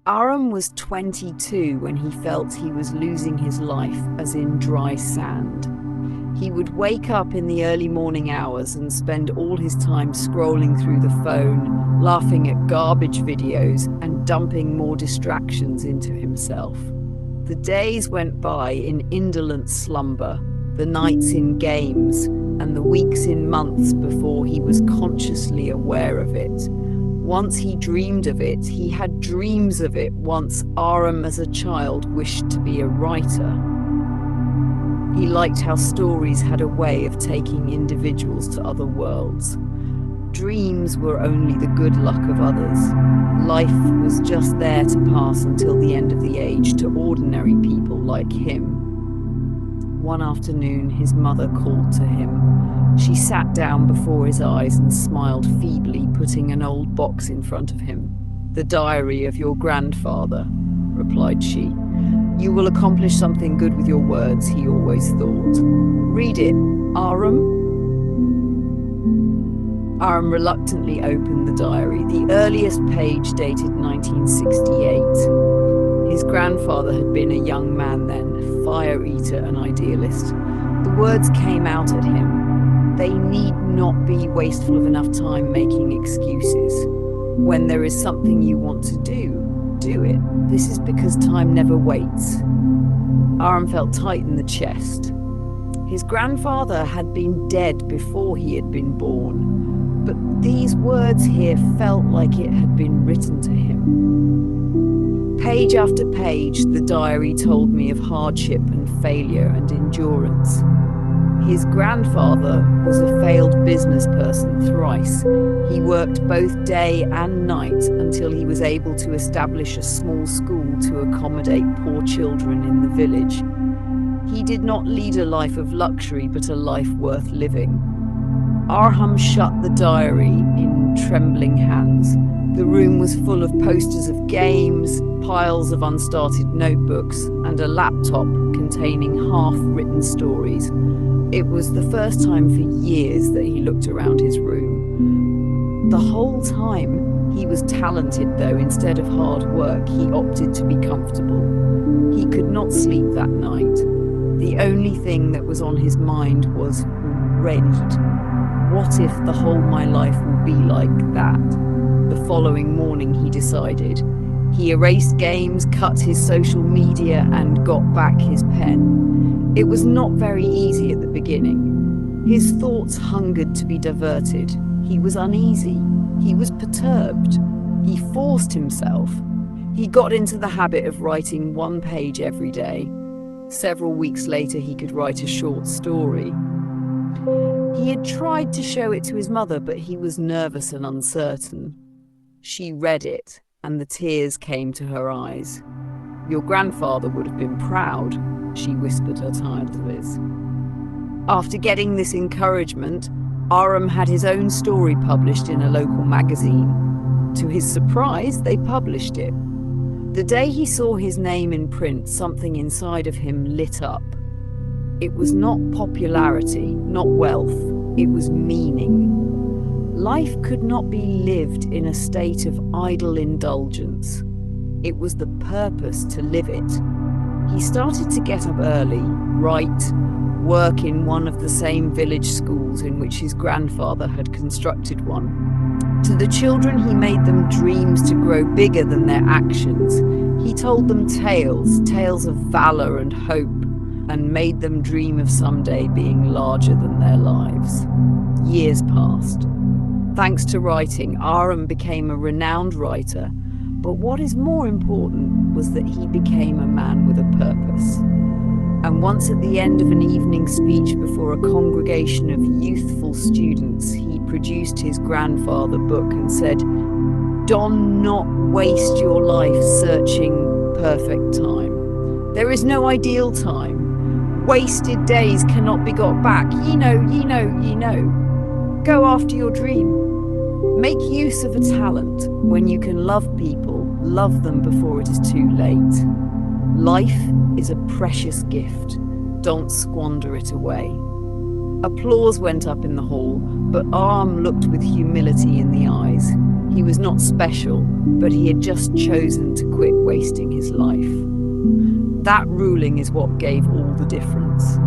Aram was 22 when he felt he was losing his life, as in dry sand. He would wake up in the early morning hours and spend all his time scrolling through the phone, laughing at garbage videos, and dumping more distractions into himself. The days went by in indolent slumber, the nights in games, and the weeks in months before he was consciously aware of it. Once he dreamed of it, he had dreams of it once Aram as a child wished to be a writer. He liked how stories had a way of taking individuals to other worlds. Dreams were only the good luck of others. Life was just there to pass until the end of the age to ordinary people like him. One afternoon, his mother called to him. She sat down before his eyes and smiled feebly, putting an old box in front of him. "The diary of your grandfather," replied she. "You will accomplish something good with your words," he always thought. "Read it, Aram." Aram reluctantly opened the diary, the earliest page dated 1968. His grandfather had been a young man then, a fire-eater and idealist. The words came out at him. They need not be wasteful of enough time making excuses. When there is something you want to do it. This is because time never waits. Aram felt tight in the chest. His grandfather had been dead before he had been born, but these words here felt like it had been written to him. Page after page, the diary told me of hardship and failure and endurance. His grandfather was a failed business person thrice. He worked both day and night until he was able to establish a small school to accommodate poor children in the village. He did not lead a life of luxury, but a life worth living. Aram shut the diary in trembling hands. The room was full of posters of games, piles of unstarted notebooks, and a laptop containing half-written stories. It was the first time for years that he looked around his room. The whole time, he was talented, though instead of hard work, he opted to be comfortable. He could not sleep that night. The only thing that was on his mind was rent. What if the whole my life will be like that? The following morning, he decided. He erased games, cut his social media, and got back his pen. It was not very easy at the beginning. His thoughts hungered to be diverted. He was uneasy. He was perturbed. He forced himself. He got into the habit of writing one page every day. Several weeks later, he could write a short story. He had tried to show it to his mother, but he was nervous and uncertain. She read it, and the tears came to her eyes. "Your grandfather would have been proud," she whispered her tired lips. After getting this encouragement, Aram had his own story published in a local magazine. To his surprise, they published it. The day he saw his name in print, something inside of him lit up. It was not popularity, not wealth, it was meaning. Life could not be lived in a state of idle indulgence. It was the purpose to live it. He started to get up early, write, work in one of the same village schools in which his grandfather had constructed one. To the children, he made them dreams to grow bigger than their actions. He told them tales of valor and hope, and made them dream of someday being larger than their lives. Years passed. Thanks to writing, Aram became a renowned writer, but what is more important was that he became a man with a purpose. And once at the end of an evening speech before a congregation of youthful students, he produced his grandfather book and said, "Do not waste your life searching perfect time. There is no ideal time. Wasted days cannot be got back. Ye know. Go after your dream. Make use of a talent. When you can love people, love them before it is too late. Life is a precious gift. Don't squander it away." Applause went up in the hall, but Aram looked with humility in the eyes. He was not special, but he had just chosen to quit wasting his life. That ruling is what gave all the difference.